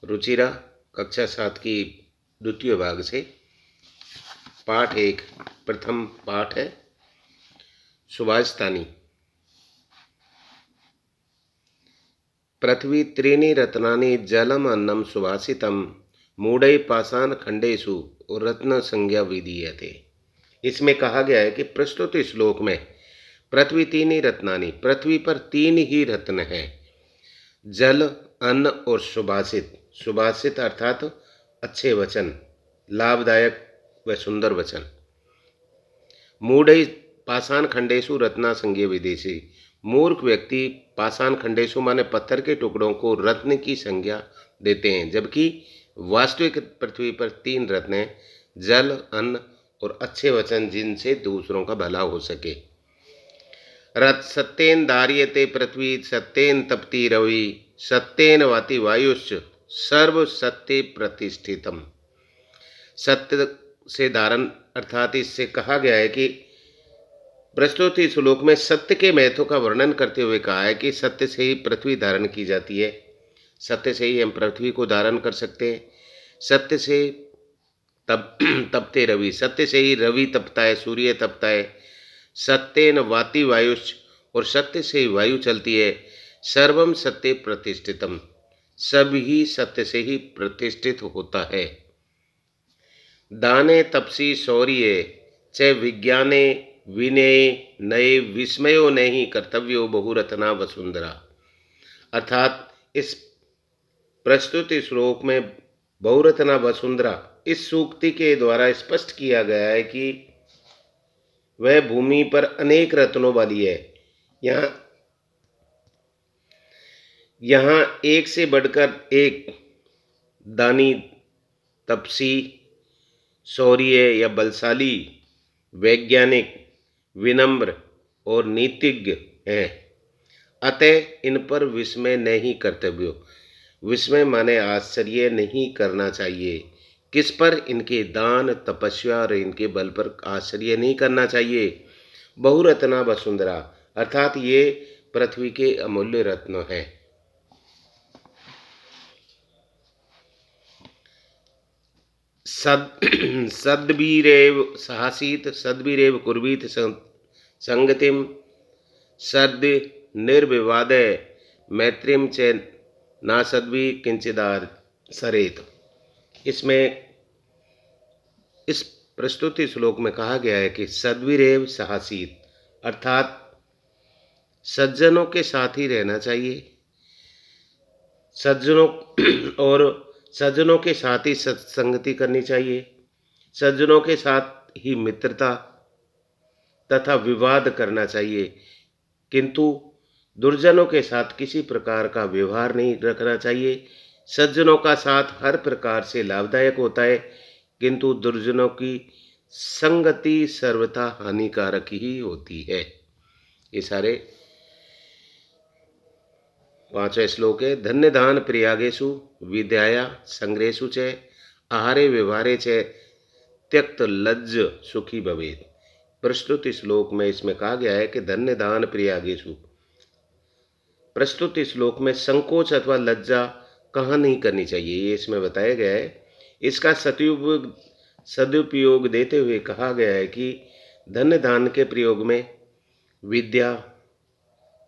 रुचिरा कक्षा 7 की द्वितीय भाग से पाठ 1 प्रथम पाठ है सुभाषितानी। पृथ्वी त्रीणि रत्नानि जलम अन्नम सुभाषितम मूढ़ै पाषाण खंडेषु रत्न संज्ञा विधीयते। इसमें कहा गया है कि प्रस्तुत श्लोक में पृथ्वी तीन ही रत्नानि, पृथ्वी पर तीन ही रत्न हैं, जल, अन्न और सुभाषित। सुभाषित अर्थात अच्छे वचन, लाभदायक व सुंदर वचन। मूढ़ पाषाण खंडेशु रत्ना संज्ञा विदेशी, मूर्ख व्यक्ति पाषाण खंडेशु माने पत्थर के टुकड़ों को रत्न की संज्ञा देते हैं, जबकि वास्तविक पृथ्वी पर तीन रत्न हैं, जल, अन्न और अच्छे वचन, जिनसे दूसरों का भला हो सके। रथ सत्येन धार्यते पृथ्वी, सत्येन तपति रवि, सत्येन वाति वायुश्च सर्व सत्य प्रतिष्ठितम। सत्य से धारण अर्थात इससे कहा गया है कि प्रस्तुत इस श्लोक में सत्य के महत्व का वर्णन करते हुए कहा है कि सत्य से ही पृथ्वी धारण की जाती है, सत्य से ही हम पृथ्वी को धारण कर सकते हैं। सत्य से तपते रवि, सत्य से ही रवि तपता है, सूर्य तपता है। सत्येन वाति वायुश्च, और सत्य से ही वायु चलती है। सर्वम सत्य प्रतिष्ठितम, सभी सत्य से ही प्रतिष्ठित होता है। दाने तपसी शौर्ये च विज्ञाने विनये नये विस्मयो नहीं कर्तव्यो बहुरत्ना वसुंधरा। अर्थात इस प्रस्तुत श्लोक में बहुरत्ना वसुंधरा इस सूक्ति के द्वारा स्पष्ट किया गया है कि वह भूमि पर अनेक रत्नों वाली है। यहाँ एक से बढ़कर एक दानी, तपसी, शौर्य या बलशाली, वैज्ञानिक, विनम्र और नीतिज्ञ हैं। अतः इन पर विस्मय नहीं कर्तव्य। विस्मय माने आश्चर्य नहीं करना चाहिए। किस पर? इनके दान, तपस्या और इनके बल पर आश्चर्य नहीं करना चाहिए। बहुरत्ना वसुंधरा अर्थात ये पृथ्वी के अमूल्य रत्न हैं। सद्भिरेव साहसीत सद्भिरेव कुर्वीत संगतिम सद् निर्विवादय मैत्रीम च नासद्भि किंचिदार सरेत। इसमें इस प्रस्तुति श्लोक में कहा गया है कि सद्भिरेव साहसीत अर्थात सज्जनों के साथ ही रहना चाहिए, सज्जनों के साथ ही सत्संगति करनी चाहिए, सज्जनों के साथ ही मित्रता तथा विवाद करना चाहिए, किंतु दुर्जनों के साथ किसी प्रकार का व्यवहार नहीं रखना चाहिए। सज्जनों का साथ हर प्रकार से लाभदायक होता है, किंतु दुर्जनों की संगति सर्वथा हानिकारक ही होती है। ये सारे 5वां श्लोक है। धन्य दान प्रियागेशु विद्याया संग्रहेषु च आहारे व्यवहारे च त्यक्त लज्ज सुखी भवेत्। प्रस्तुत श्लोक में इसमें कहा गया है कि धन्य दान प्रियागेशु, प्रस्तुत श्लोक में संकोच अथवा लज्जा कहाँ नहीं करनी चाहिए, ये इसमें बताया गया है। इसका सदुपयोग देते हुए कहा गया है कि धन्य दान के प्रयोग में विद्या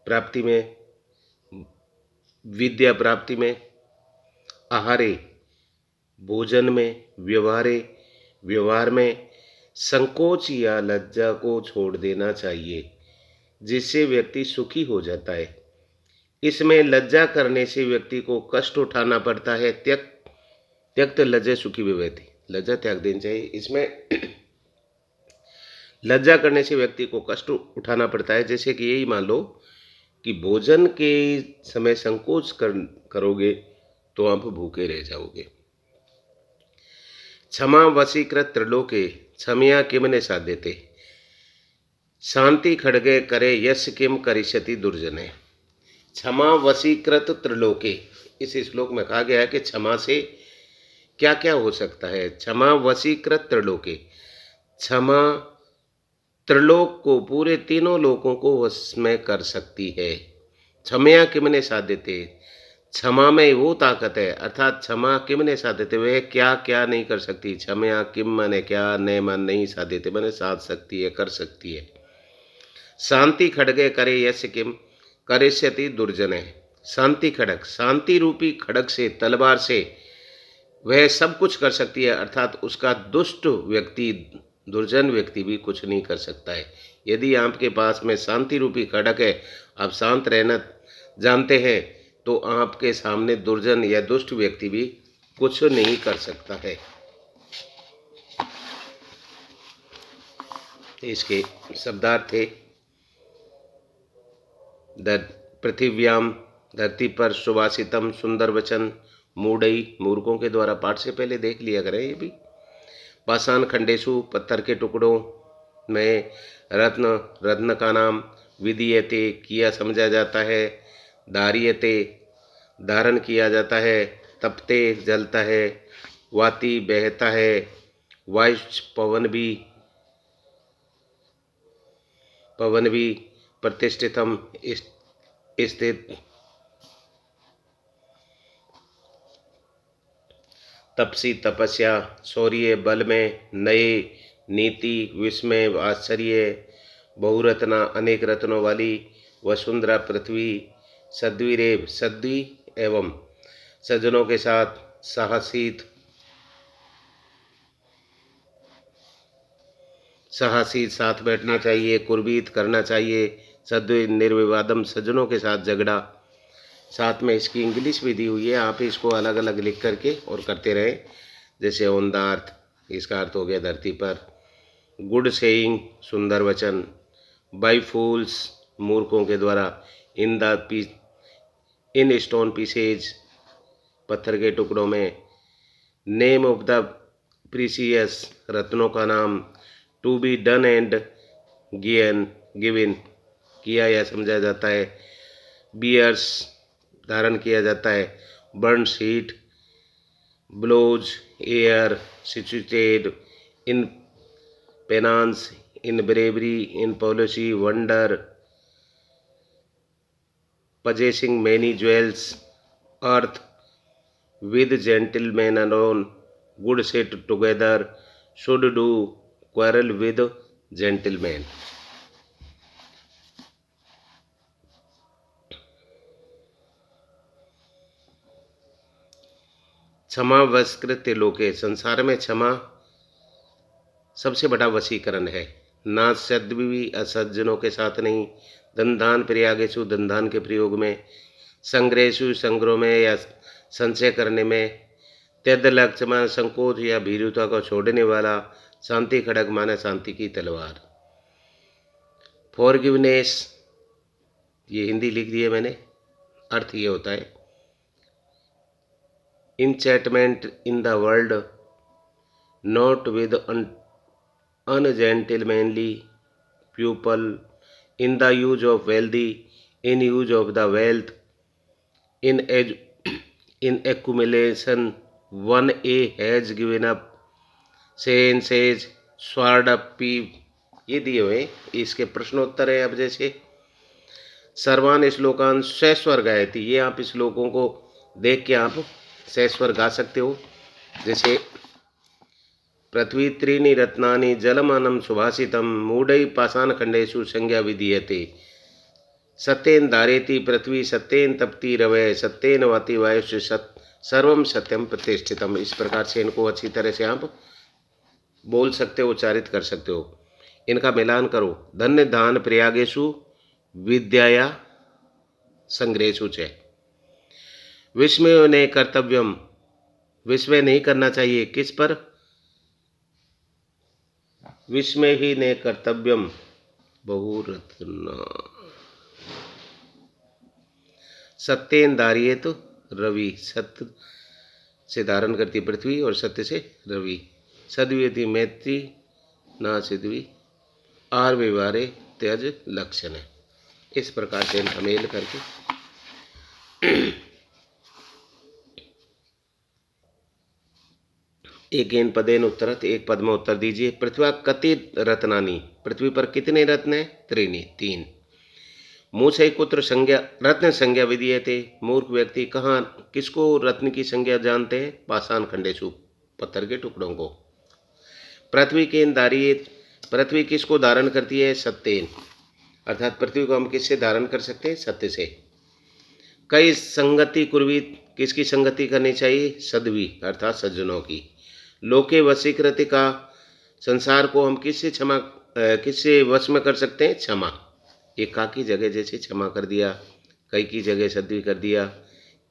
प्राप्ति में, आहारे भोजन में, व्यवहार में संकोच या लज्जा को छोड़ देना चाहिए, जिससे व्यक्ति सुखी हो जाता है। इसमें लज्जा करने से व्यक्ति को कष्ट उठाना पड़ता है। त्यक्त लज्जा सुखी भवेति, लज्जा त्याग देनी चाहिए। इसमें लज्जा करने से व्यक्ति को कष्ट उठाना पड़ता है, जैसे कि यही मान लो कि भोजन के समय संकोच करोगे तो आप भूखे रह जाओगे। क्षमा वशीकृत त्रिलोके क्षमया किम न साध्यते, शांति खड्गे करे यश किम करिष्यति दुर्जने। क्षमा वशीकृत त्रिलोके, इस श्लोक में कहा गया है कि क्षमा से क्या क्या हो सकता है। क्षमा वशीकृत त्रिलोके, क्षमा त्रिलोक को, पूरे तीनों लोकों को वश में कर सकती है। क्षमया किमने साध्यते, क्षमा में वो ताकत है, अर्थात क्षमा किम ने साध्यते, वह क्या क्या नहीं कर सकती। क्षमया किम मने क्या, ने मन नहीं साध्यते मने साध सकती है, कर सकती है। शांति खड़गे करे यश किम, करिष्यति दुर्जन है। शांति खड़ग, शांति रूपी खड़ग से, तलवार से वह सब कुछ कर सकती है, अर्थात उसका दुष्ट व्यक्ति, दुर्जन व्यक्ति भी कुछ नहीं कर सकता है। यदि आपके पास में शांति रूपी खड़ग है, आप शांत रहना जानते हैं, तो आपके सामने दुर्जन या दुष्ट व्यक्ति भी कुछ नहीं कर सकता है। इसके शब्दार्थ थे पृथिव्याम, धरती पर, सुभाषितम, सुंदर वचन, मूढ़ई, मूर्खों के द्वारा। पाठ से पहले देख लिया करें ये भी। पाषाण खंडेशु, पत्थर के टुकड़ों में, रत्न, रत्न का नाम, विधीयते, किया समझा जाता है, धार्यते, धारण किया जाता है, तपते, जलता है, वाति, बहता है, वायु, पवन भी, प्रतिष्ठितम, स्थित, तपसी, तपस्या, शौर्य, बल में, नए, नीति, विस्मय, आश्चर्य, बहुरत्ना, अनेक रत्नों वाली, वसुंधरा, पृथ्वी, सद्वीरेव, सद्वी एवं सज्जनों के साथ, साहसित, साहसी, साथ बैठना चाहिए, कुर्बीत करना चाहिए, सद्वी, निर्विवादम, सज्जनों के साथ झगड़ा। साथ में इसकी इंग्लिश भी दी हुई है, आप इसको अलग अलग लिख करके और करते रहें। जैसे ऑन द अर्थ, इसका अर्थ हो गया धरती पर। गुड सेइंग, सुंदर वचन। बाई फूल्स, मूर्खों के द्वारा। In the in stone pieces, पत्थर के टुकड़ों में। नेम ऑफ द प्रीसियस, रत्नों का नाम। To be done and given, किया या समझा जाता है। बियर्स, धारण किया जाता है। Burnished, blows, air, situated, in penance, in bravery, in policy, wonder, possessing many jewels, earth, with gentlemen alone, good sit together, should do, quarrel with gentlemen। क्षमा वस्कृत्य लोके, संसार में क्षमा सबसे बड़ा वशीकरण है। ना सद्वी, असज्जनों के साथ नहीं। धनदान प्रयागेशु, धनदान के प्रयोग में। संग्रहेशु, संग्रह में या संचय करने में। त्यद लक्ष्मण, संकोच या भीरुता को छोड़ने वाला। शांति खड़ग माने शांति की तलवार। फॉरगिवनेस, ये हिंदी लिख दी है मैंने, अर्थ ये होता है enchantment in the world, not with ungentlemanly people, in the use of wealthy, in use of the wealth, in accumulation, one a has given up, saying says, sword up peep। ये दिए हुए इसके प्रश्नोत्तर है। अब जैसे सर्वान श्लोकान सस्वर गायती, ये आप श्लोकों को देख के आप सस्वर गा सकते हो। जैसे पृथ्वी त्रीणि रत्नानि जलमानं सुभाषितम, मूढ़ै पाषाणखण्डेषु संज्ञा विधीयते, सत्येन धारयति पृथ्वी, सत्येन तपति रवै, सत्येन वाति वायुश्च, सर्वम सत्यम प्रतिष्ठितम। इस प्रकार से इनको अच्छी तरह से आप बोल सकते हो, उच्चारित कर सकते हो। इनका मिलान करो। धन्य दान प्रयागेशु, विद्याया संग्रहेशु च। विस्मय ने कर्तव्यम, विस्मय नहीं करना चाहिए। किस पर? विस्मय ही ने कर्तव्यम, बहुरत्ना। सत्येन धारियेत रवि, सत्य से धारण करती पृथ्वी और सत्य से रवि। सद्वियति मैत्री ना सिद्वी, आर व्यवहारे त्यज लक्षण है। इस प्रकार से इनका मेल करके एक इन पदेन उत्तरत, एक पद में उत्तर दीजिए। पृथ्वी कति रत्नानि, पृथ्वी पर कितने रत्न हैं? त्रीणि, तीन। मूसै कुत्र संज्ञा रत्न संज्ञा विधीयते। मूर्ख व्यक्ति कहाँ किसको रत्न की संज्ञा जानते हैं? पाषाण खंडेषु, पत्थर के टुकड़ों को। पृथ्वी केन धारियेत, पृथ्वी किसको धारण करती है? सत्येन, अर्थात पृथ्वी को हम किससे धारण कर सकते हैं? सत्य से। कई संगति कुर्वीत, किसकी संगति करनी चाहिए? सद्वी, अर्थात सज्जनों की। लोके वशीकृति का, संसार को हम किससे वश में कर सकते हैं? क्षमा। ये का की जगह जैसे क्षमा कर दिया, कई की जगह सद्वी कर दिया,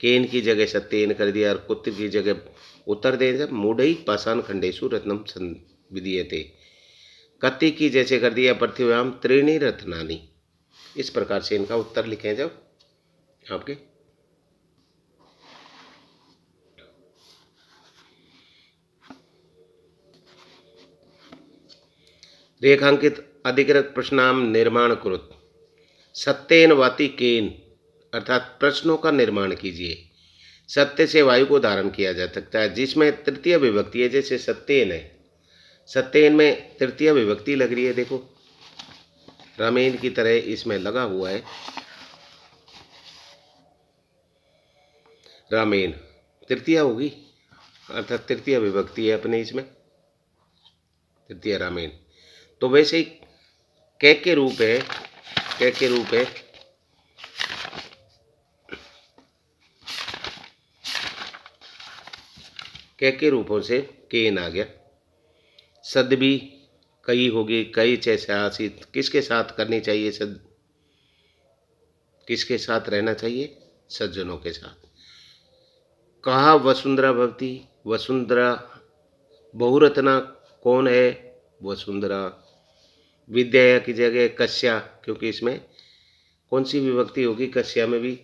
केन की जगह सत्येन कर दिया और कुत्र की जगह उत्तर दे जब मूढ़ई पाषाण खंडेशु रत्नम विधीयते। कत्ति की जैसे कर दिया पृथ्व्याम त्रीणि रत्नानि। इस प्रकार से इनका उत्तर लिखें जब आपके रेखांकित अधिकृत प्रश्नाम निर्माण कुरुत। सत्येन वाति केन, अर्थात प्रश्नों का निर्माण कीजिए। सत्य से वायु को धारण किया जा सकता है, जिसमें तृतीय विभक्ति है, जैसे सत्येन है, सत्येन में तृतीय विभक्ति लग रही है, देखो रामेन की तरह इसमें लगा हुआ है। रामेन तृतीय होगी, अर्थात तृतीय विभक्ति है अपने इसमें, तृतीय रामेन। तो वैसे ही कै के रूप है, कै के रूप है कै के रूपों से केन आ गया। सद्वी कई होगी, कई जैसे आसित किसके साथ करनी चाहिए? किसके साथ रहना चाहिए? सज्जनों के साथ। कहा वसुंधरा भवती, वसुंधरा बहुरत्ना कौन है? वसुंधरा। विद्या की जगह कश्या, क्योंकि इसमें कौन सी विभक्ति होगी? कश्या में भी।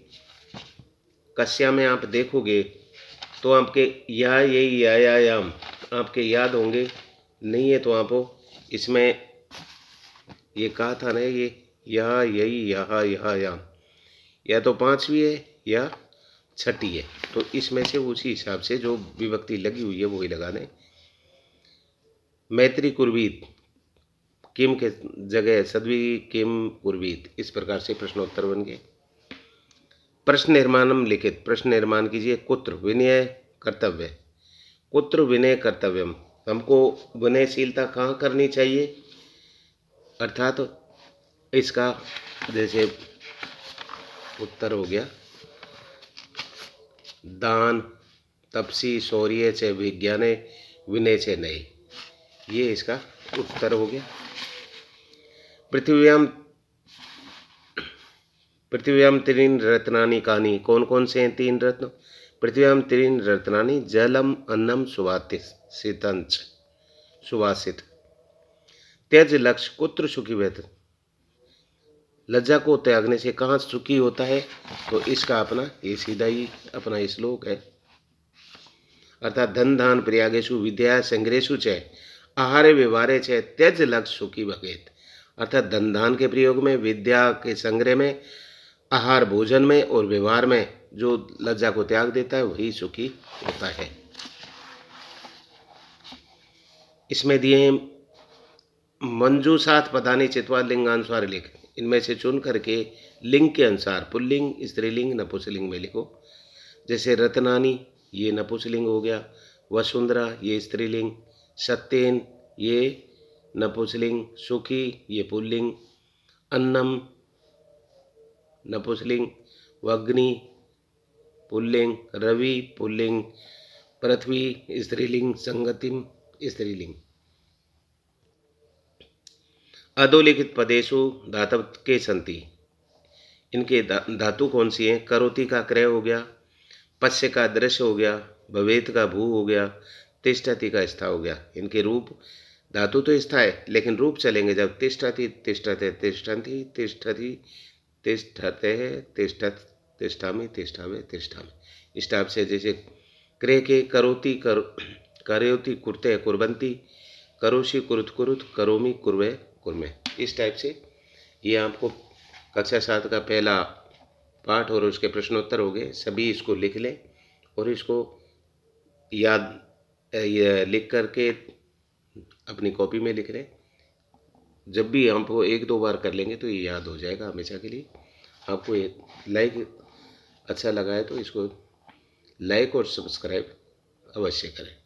कश्या में आप देखोगे तो आपके या यही याम आपके याद होंगे, नहीं है तो आप इसमें ये कहा था ना, ये या यही यहाँ यहाँ याम, या तो पांचवी है या छठी है, तो इसमें से उसी हिसाब से जो विभक्ति लगी हुई है वही लगाने। मैत्री कुर्वीत, किम के जगह सद्वी किम कुर्वीत। इस प्रकार से प्रश्नोत्तर बन गए। प्रश्न निर्माणम लिखित, प्रश्न निर्माण कीजिए। कुत्र विनय कर्तव्य, कुत्र विनय कर्तव्यम, हमको विनयशीलता कहाँ करनी चाहिए? अर्थात इसका जैसे उत्तर हो गया दान तपसी शौर्य से विज्ञाने विनय से नहीं, ये इसका उत्तर हो गया। पृथ्व्याम तीन रत्नानि कानि, कौन कौन से हैं तीन रत्न? पृथ्व्याम तीन रत्नानि जलम अन्नम सुवासितंच, सुवासित। त्यज लक्ष्य कुत्र सुखी व्यत, लज्जा को त्यागने से कहाँ सुखी होता है? तो इसका अपना ये सीधा ही अपना श्लोक है, अर्थात धन धान प्रयागेशु विद्या संग्रहेशु च आहारे व्यवहारे च त्यज लक्ष्य सुखी भगेत। अर्थात धन धान के प्रयोग में, विद्या के संग्रह में, आहार भोजन में और व्यवहार में जो लज्जा को त्याग देता है वही सुखी होता है। इसमें दिए मंजूसात पदानी चित्वा लिंगानुसार लिख, इनमें से चुन करके लिंग के अनुसार पुल्लिंग स्त्रीलिंग नपुंसकलिंग में लिखो। जैसे रत्नानी ये नपुंसकलिंग हो गया, वसुंधरा ये स्त्रीलिंग, सत्येन ये नपुंसकलिंग, सुखी ये पुल्लिंग, अन्नम नपुंसकलिंग, वग्नि पुल्लिंग, रवि पुल्लिंग, पृथ्वी स्त्रीलिंग, संगतिम स्त्रीलिंग। अधोलिखित पदेशु धातव के संति, इनके धातु कौन सी हैं? करोति का क्रय हो गया, पश्य का दृश्य हो गया, भवेत का भू हो गया, तिष्ठति का स्था हो गया। इनके रूप, धातु तो स्था है लेकिन रूप चलेंगे जब तिष्ठति तिष्ठते तिष्ठन्ति तिष्ठति तिष्ठते तिष्ठत तिष्ठामि तिष्ठावे तिष्ठामि। इस टाइप से जैसे क्रय के करोति करोति कुरते कुर्वन्ति, करोषि कुरुत कुरुत, करोमि कुर्वे कुर्मे। इस टाइप से ये आपको कक्षा 7 का पहला पाठ और उसके प्रश्नोत्तर हो गए। सभी इसको लिख लें और इसको याद लिख करके अपनी कॉपी में लिख लें। जब भी हमको 1-2 बार कर लेंगे तो ये याद हो जाएगा हमेशा के लिए। आपको ये लाइक अच्छा लगा है तो इसको लाइक और सब्सक्राइब अवश्य करें।